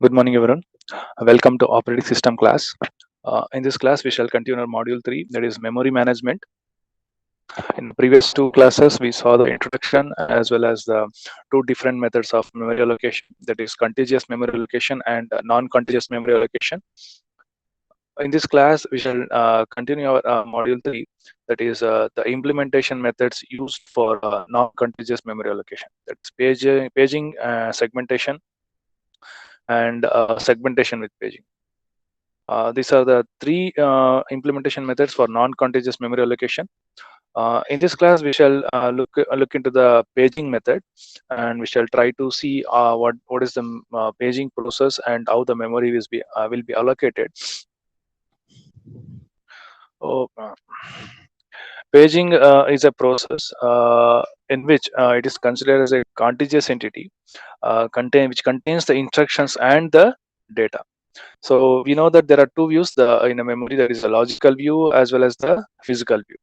Good morning, everyone. Welcome to operating system class. In this class, we shall continue our module 3, that is memory management. In the previous two classes, we saw the introduction as well as the two different methods of memory allocation, that is contiguous memory allocation and non-contiguous memory allocation. In this class, we shall continue our module 3, that is the implementation methods used for non-contiguous memory allocation. That's paging, segmentation, and segmentation with paging. These are the three implementation methods for non-contiguous memory allocation. In this class, we shall look into the paging method, and we shall try to see what is the paging process and how the memory will be allocated. Oh, paging is a process in which it is considered as a contiguous entity, which contains the instructions and the data. So we know that there are two views in a memory. There is a logical view as well as the physical view.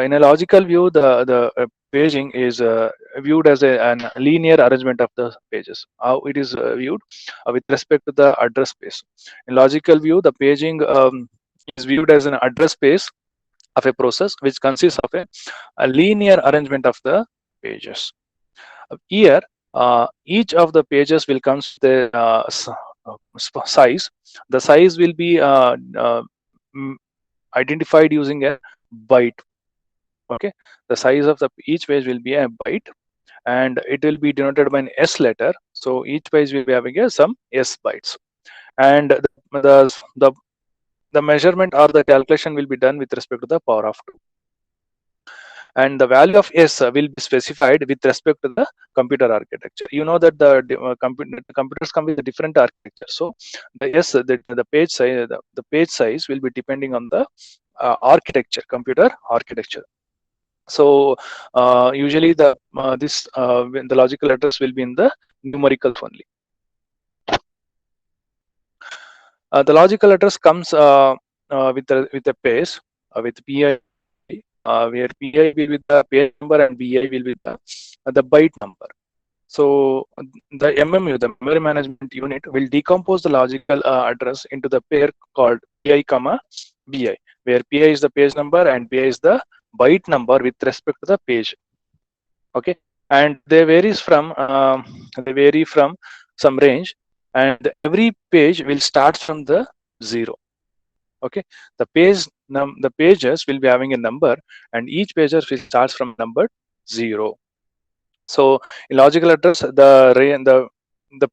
In a logical view, the paging is viewed as an linear arrangement of the pages. How it is viewed with respect to the address space. In logical view, the paging is viewed as an address space of a process which consists of a linear arrangement of the pages. Here, each of the pages will come to the size. The size will be identified using a byte. Okay, the size of each page will be a byte, and it will be denoted by an S letter. So each page will be having some S bytes, and the measurement or the calculation will be done with respect to the power of 2. And the value of S will be specified with respect to the computer architecture. You know that the computers come with a different architecture. So the S, the page size will be depending on the computer architecture. So usually the logical address will be in the numericals only. The logical address comes with a page with PI, where PI will be the page number and BI will be the byte number. So the MMU, the memory management unit, will decompose the logical address into the pair called PI, BI, where PI is the page number and BI is the byte number with respect to the page. Okay, and they vary from some range, and every page will start from the 0. Okay, the pages will be having a number, and each pages will start from number 0. So in logical address, the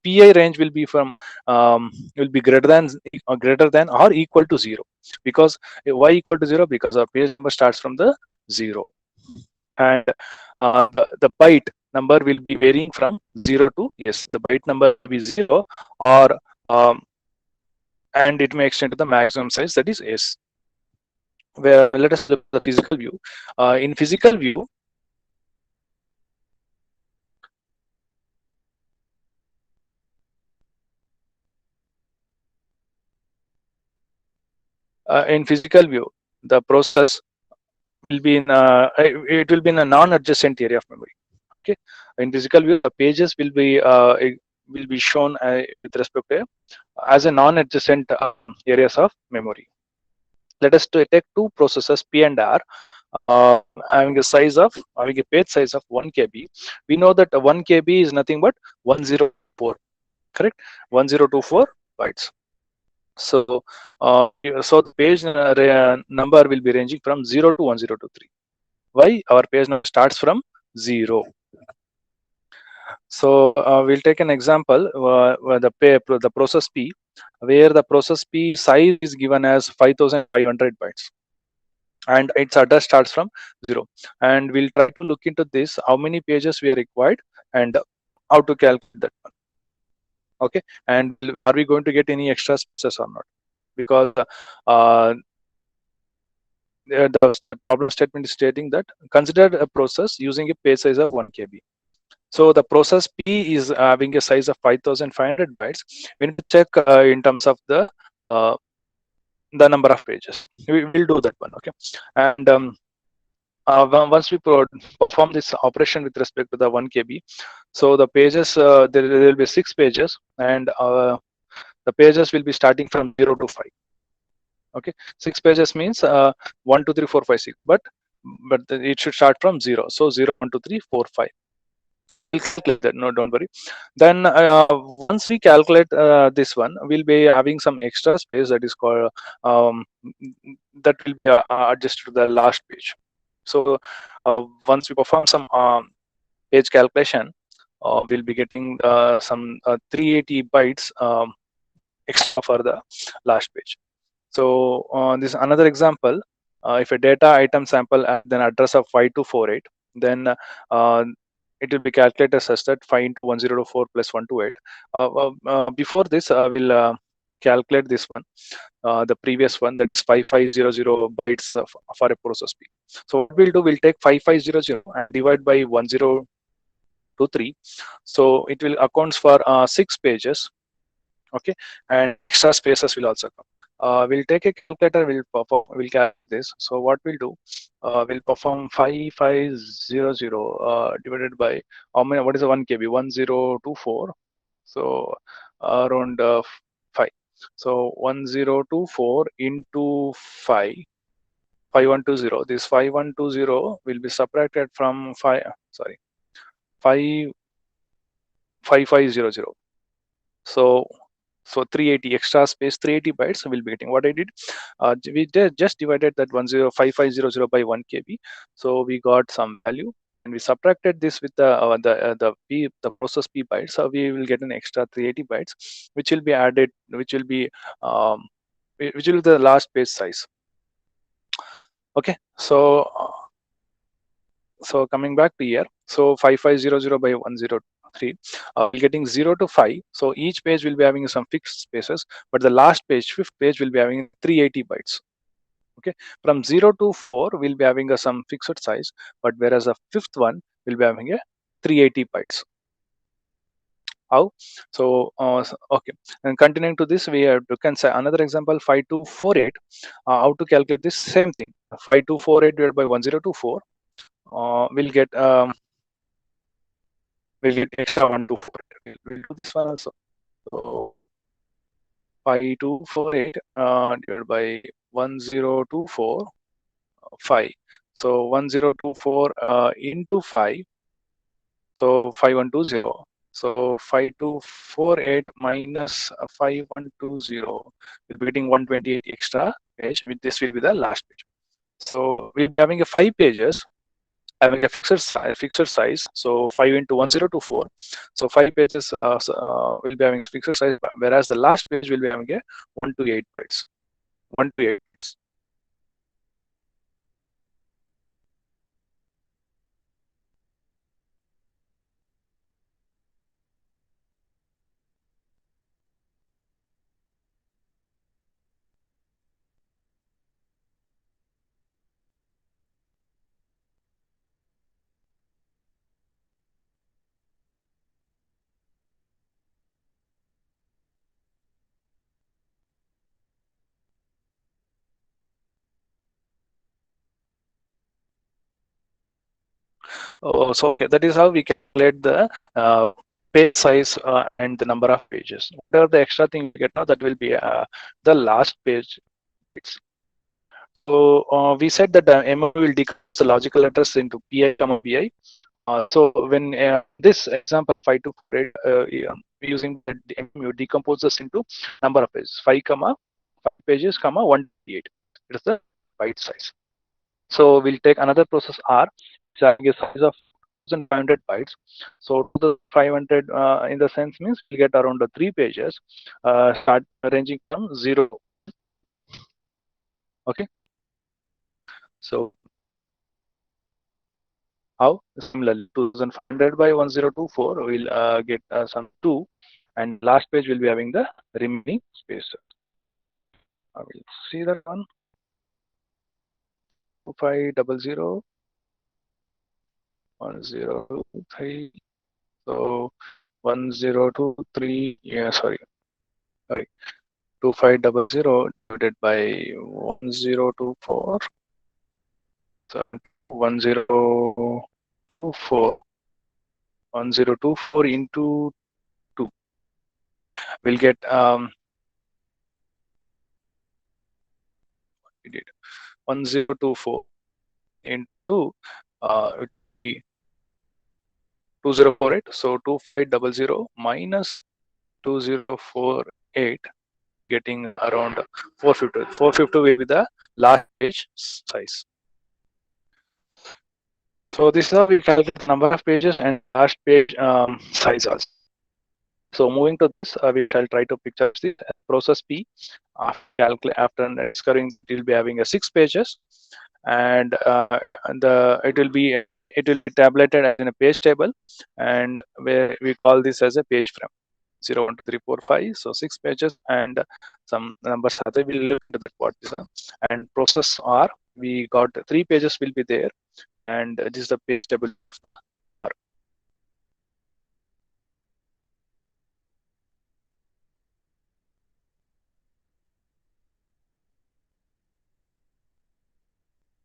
PI range will be will be greater than or equal to 0. Because why equal to 0? Because our page number starts from the 0, and the byte number will be varying from 0 to S. The byte number will be 0, or and it may extend to the maximum size, that is S. Where let us look at the physical view. In physical view, the process will be in a non-adjacent area of memory. Okay, in physical view, the pages will be shown with respect to as a non-adjacent areas of memory. Let us take two processes P and R, having a page size of 1 KB. We know that 1 KB is nothing but 1024, correct? 1024 bytes. So the page number will be ranging from 0 to 1023. Why? Our page number starts from 0. So we'll take an example where the process P, where the process P size is given as 5500 bytes, and its address starts from 0. And we'll try to look into this, how many pages we are required and how to calculate that one. Okay, and are we going to get any extra spaces or not? Because the problem statement is stating that consider a process using a page size of 1 KB. So the process P is having a size of 5500 bytes. We need to check in terms of the number of pages. We will do that one. Okay, and once we perform this operation with respect to the 1 KB, so the pages there will be 6 pages, and the pages will be starting from 0 to 5. Okay, 6 pages means 1 2 3 4 5 6, but it should start from 0. So 0 1 2 3 4 5. We'll calculate that, no, don't worry. Then once we calculate this one, we'll be having some extra space that is called that will be adjusted to the last page. So once we perform some page calculation, we'll be getting some 380 bytes extra for the last page. So this is another example. If a data item sample and then address of 5248, then it will be calculated such that 5 into 1024 plus 128. Before this, I will calculate this one, the previous one, that's 5500 bytes for a process P. So what we'll do, we'll take 5500 and divide by 1023. So it will accounts for 6 pages. Okay, and extra spaces will also come. We'll take a calculator, we'll calculate this. So what we'll do, we'll perform 5500 divided by how many, what is the 1 KB? 1024. So around 5. So 1024 into 5, 5120. This 5120 will be subtracted from 5, sorry, 5500. So 380 extra space, 380 bytes will be getting. What I did, we just divided that 105,500 by 1 KB. So we got some value, and we subtracted this with the process P bytes. So we will get an extra 380 bytes, which will be added, which will be the last page size. Okay, so coming back to here, so 5500 by 103, we're getting 0 to 5. So each page will be having some fixed spaces, but the last page, fifth page, will be having 380 bytes. Okay, from 0 to 4 we'll be having some fixed size, but whereas the fifth one will be having a 380 bytes. How? So okay, and continuing to this, we have to can say another example, 5248. How to calculate this same thing? 5248 divided by 1024. We'll get extra 124. We'll do this one also. So 5248 divided by 1024, 5. So 1024 into 5. So 5120. So 5248 minus 5120 will be getting 128 extra page. With this will be the last page. So we'll be having a 5 pages, having a fixed size. So 5 into 1024. So 5 pages will be having fixed size, whereas the last page will be having a 1 to 8 bytes. 1 to 8 bytes. Oh, so okay, that is how we calculate the page size and the number of pages. Whatever the extra thing we get now, that will be the last page. So we said that the MMU will decompose the logical address into PI, PI. So when this example 5248 using the MMU decomposes into number of pages, 5 pages, 128. It is the byte size. So we'll take another process R, which having a size of 2500 bytes. So 2500 in the sense means we get around 3 pages, start ranging from 0. Okay. So how? Similarly, 2500 by 1024 will get some 2, and last page will be having the remaining space. I will see that one. 2500 1023. So 1023. Yeah, sorry. 2500 divided by 1024. So 1024. 1024 into 2. We'll get we did 1024 into 2048. So 2500 minus 2048, getting around 450. 450 will be the last page size. So this is how we calculate number of pages and last page size also. So moving to this, we shall try to picture this process P. After discovering, it will be having a 6 pages, and it will be tabulated in a page table, and where we call this as a page frame. 0, 1, 2, 3, 4, 5. So 6 pages and some numbers are there. We'll look at what is and process R. We got 3 pages will be there, and this is the page table.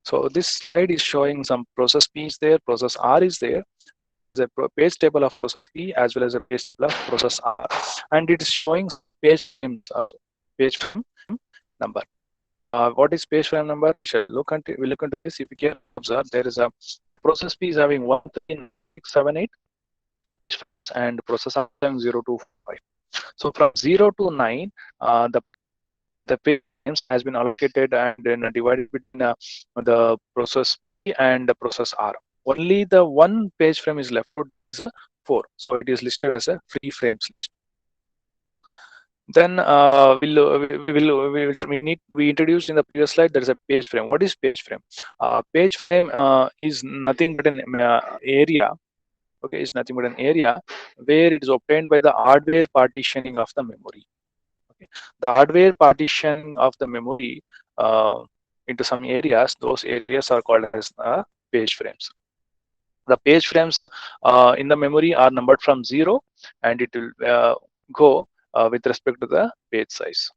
So this slide is showing some process P is there, process R is there. There's a page table of process P as well as a page table of process R, and it is showing page frame number. What is page frame number? We look into this. If you can observe, there is a process P is having 13678 and process R having 025. So from 0 to 9, the page frames has been allocated and then divided between the process P and the process R. Only the one page frame is left out is 4, so it is listed as a free frames list. Then we introduced in the previous slide, there is a page frame. What is page frame? Page frame is nothing but an area. Okay, it's nothing but an area where it is obtained by the hardware partitioning of the memory. Okay. The hardware partitioning of the memory into some areas, those areas are called as page frames. The page frames in the memory are numbered from 0, and it will go with respect to the page size.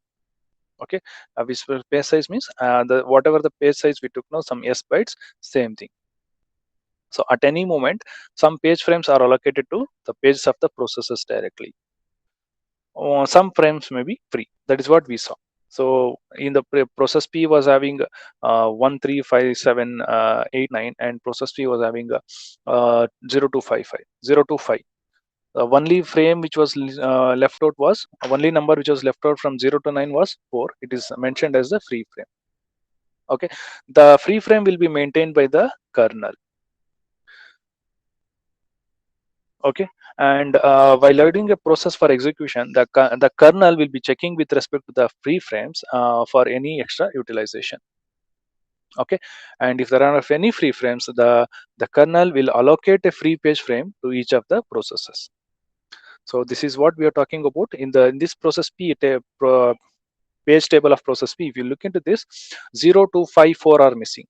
Okay, which page size means whatever the page size we took now, some S bytes, same thing. So at any moment, some page frames are allocated to the pages of the processes directly. Some frames may be free. That is what we saw. So in the process P was having 135789, and process P was having 0255, 025. The only frame which was left out was only number which was left out from 0 to 9 was 4. It is mentioned as the free frame. Okay, the free frame will be maintained by the kernel. Okay, and while loading a process for execution, the kernel will be checking with respect to the free frames for any extra utilization. Okay, and if there are any free frames, the kernel will allocate a free page frame to each of the processes. So this is what we are talking about in this process P. Page table of process P. If you look into this, 0, 2, 5, 4 are missing,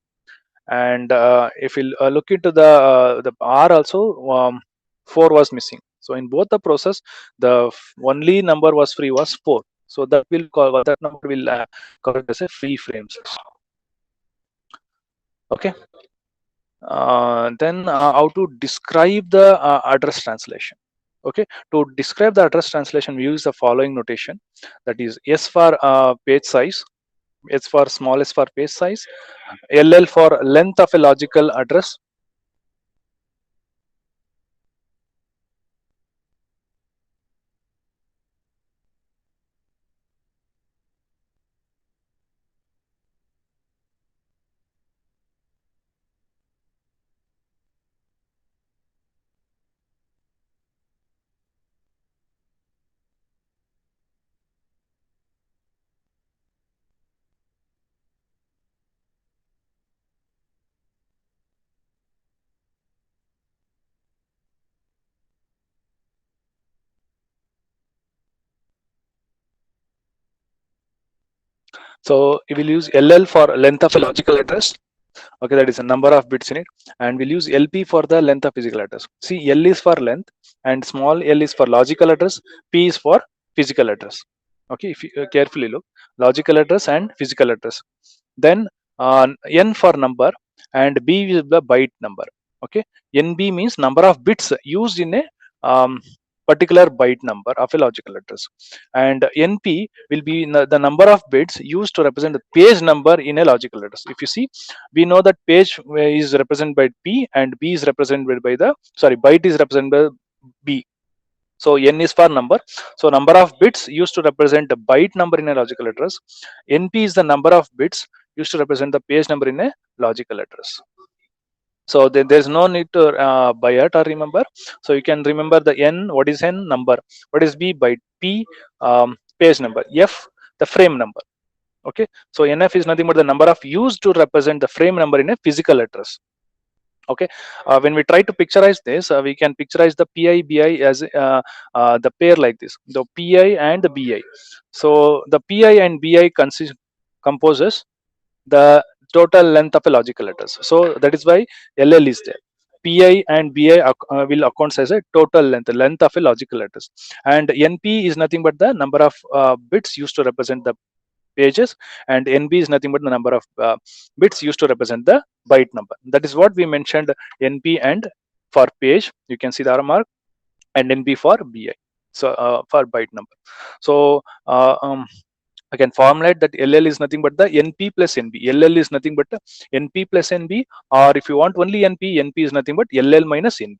and if you look into the R also, 4 was missing. So in both the process, the only number was free was 4. So that number will call as a free frames. Okay. Then how to describe the address translation? Okay, to describe the address translation, we use the following notation. That is S for page size, S for small s for page size, LL for length of a logical address. So we will use LL for length of a logical address. Okay, that is a number of bits in it, and we'll use LP for the length of physical address. See, L is for length, and small l is for logical address, P is for physical address. Okay, if you carefully look, logical address and physical address. Then N for number, and B is the byte number. Okay, NB means number of bits used in a particular byte number of a logical address, and NP will be the number of bits used to represent the page number in a logical address. If you see, we know that page is represented by P and B is represented by the, sorry, byte is represented by B. So N is for number. So number of bits used to represent the byte number in a logical address. NP is the number of bits used to represent the page number in a logical address. So there's no need to by heart or remember. So you can remember the N, what is N, number, what is B, byte, P, page number, F, the frame number. Okay, so NF is nothing but the number of used to represent the frame number in a physical address. Okay, when we try to picturize this, we can picturize the PI BI as the pair like this, the PI and the BI. So the PI and BI composes the total length of a logical address. So that is why LL is there. PI and BI will account as a total length of a logical address, and NP is nothing but the number of bits used to represent the pages, and NB is nothing but the number of bits used to represent the byte number. That is what we mentioned, NP and for page, you can see the arrow mark, and NB for BI, so for byte number. So I can formulate that LL is nothing but the NP plus NB. LL is nothing but NP plus NB, or if you want only NP, NP is nothing but LL minus NB.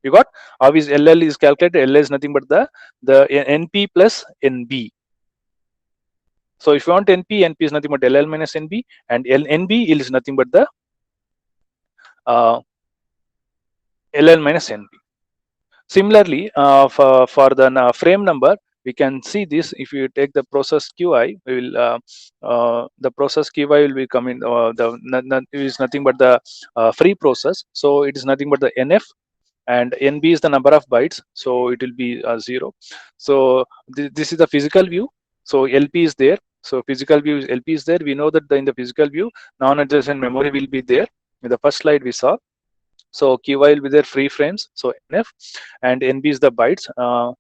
You got how is LL is calculated? LL is nothing but the NP plus NB. So if you want NP, NP is nothing but LL minus NB, and NB is nothing but the LL minus NB. Similarly, for the frame number, we can see this. If you take the process QI, we will the process QI will be coming. Is nothing but the free process. So it is nothing but the NF, and NB is the number of bytes. So it will be 0. So this is the physical view. So LP is there. So physical view is LP is there. We know that in the physical view, non-adjacent memory will be there. In the first slide we saw. So QI will be there, free frames. So NF, and NB is the bytes.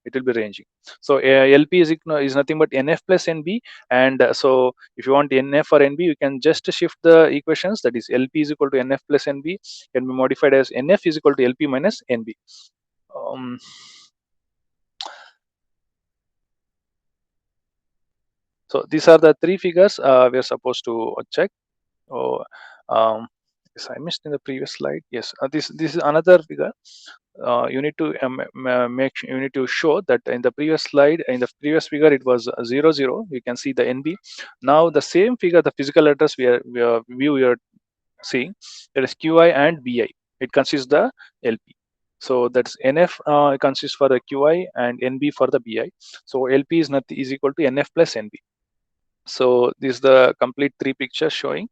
It will be ranging. So LP is nothing but NF plus NB. And so if you want NF or NB, you can just shift the equations. That is LP is equal to NF plus NB, can be modified as NF is equal to LP minus NB. So these are the three figures we are supposed to check. Oh, yes, I missed in the previous slide. Yes, this is another figure. You need to you need to show that in the previous slide, in the previous figure, it was 0 0. You can see the NB. Now the same figure, the physical address we are seeing, there is QI and BI. It consists the LP. So that's NF consists for the QI and NB for the BI. So LP is equal to NF plus NB. So this is the complete three pictures showing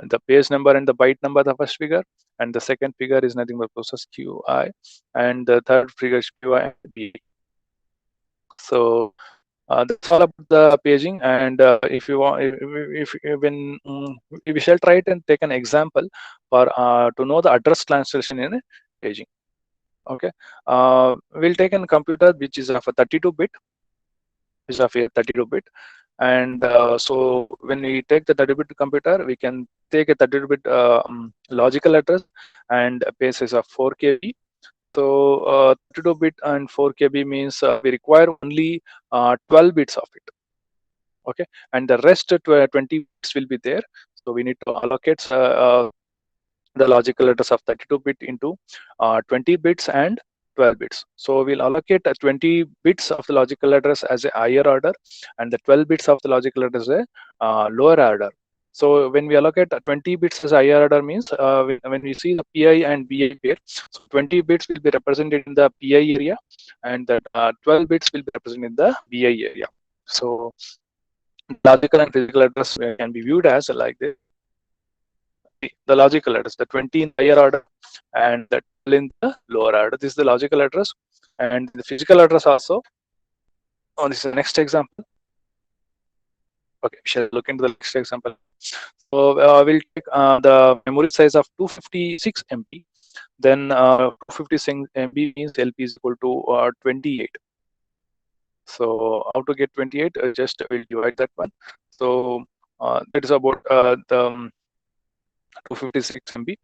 the page number and the byte number, the first figure, and the second figure is nothing but process QI, and the third figure is QI and BI. So that's all about the paging. And if you want, when we shall try it and take an example for to know the address translation in paging. Okay, we'll take a computer which is of a 32-bit, is of a 32-bit. And so when we take the 32-bit computer, we can take a 32-bit logical address, and a base is of 4 KB. So 32-bit and 4 KB means we require only 12 bits of it. Okay, and the rest 20 bits will be there. So we need to allocate the logical address of 32-bit into 20 bits and 12 bits. So we'll allocate 20 bits of the logical address as a higher order, and the 12 bits of the logical address as a lower order. So when we allocate 20 bits as a higher order means when we see the PI and BI pair, so 20 bits will be represented in the PI area, and the 12 bits will be represented in the BI area. So logical and physical address can be viewed as like this. The logical address, the 20 in the higher order and the 12 in the lower order. This is the logical address, and the physical address also. Oh, this is the next example. Okay, we shall look into the next example. So we'll take the memory size of 256 MB. Then 256 MB means LP is equal to 28. So how to get 28? Just we'll divide that one. So that is about the 256 MB.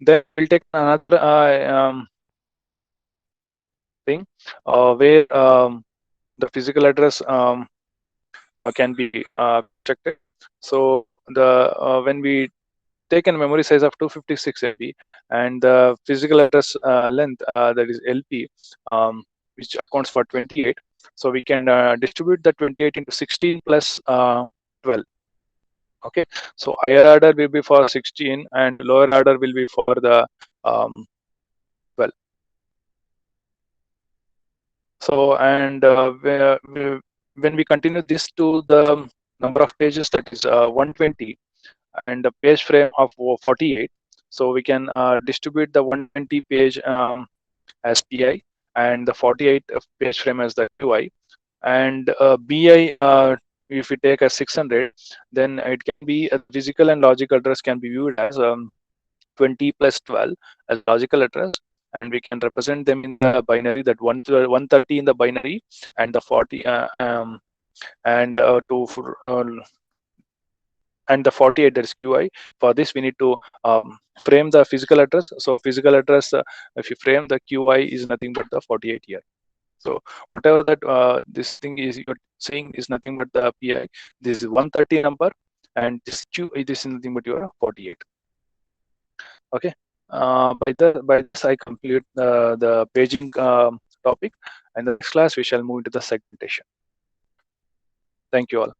Then we'll take another thing where the physical address can be constructed. So when we take a memory size of 256 MB and the physical address length that is LP, which accounts for 28. So we can distribute the 28 into 16 plus 12. Okay, so higher order will be for 16 and lower order will be for the 12. So, and when we continue this to the number of pages, that is 120, and the page frame of 48. So we can distribute the 120 page as PI and the 48 page frame as the QI. And BI, if we take a 600, then it can be a physical and logical address can be viewed as 20 plus 12 as logical address, and we can represent them in the binary, that 130 in the binary and the 40 and and the 48, that is QI. For this we need to frame the physical address. So physical address, if you frame the QI, is nothing but the 48 here. So whatever that this thing is you're saying is nothing but the PI. This is 130 number, and this QI, this is nothing but your 48. Okay. By this I complete the paging topic, and the next class we shall move into the segmentation. Thank you all.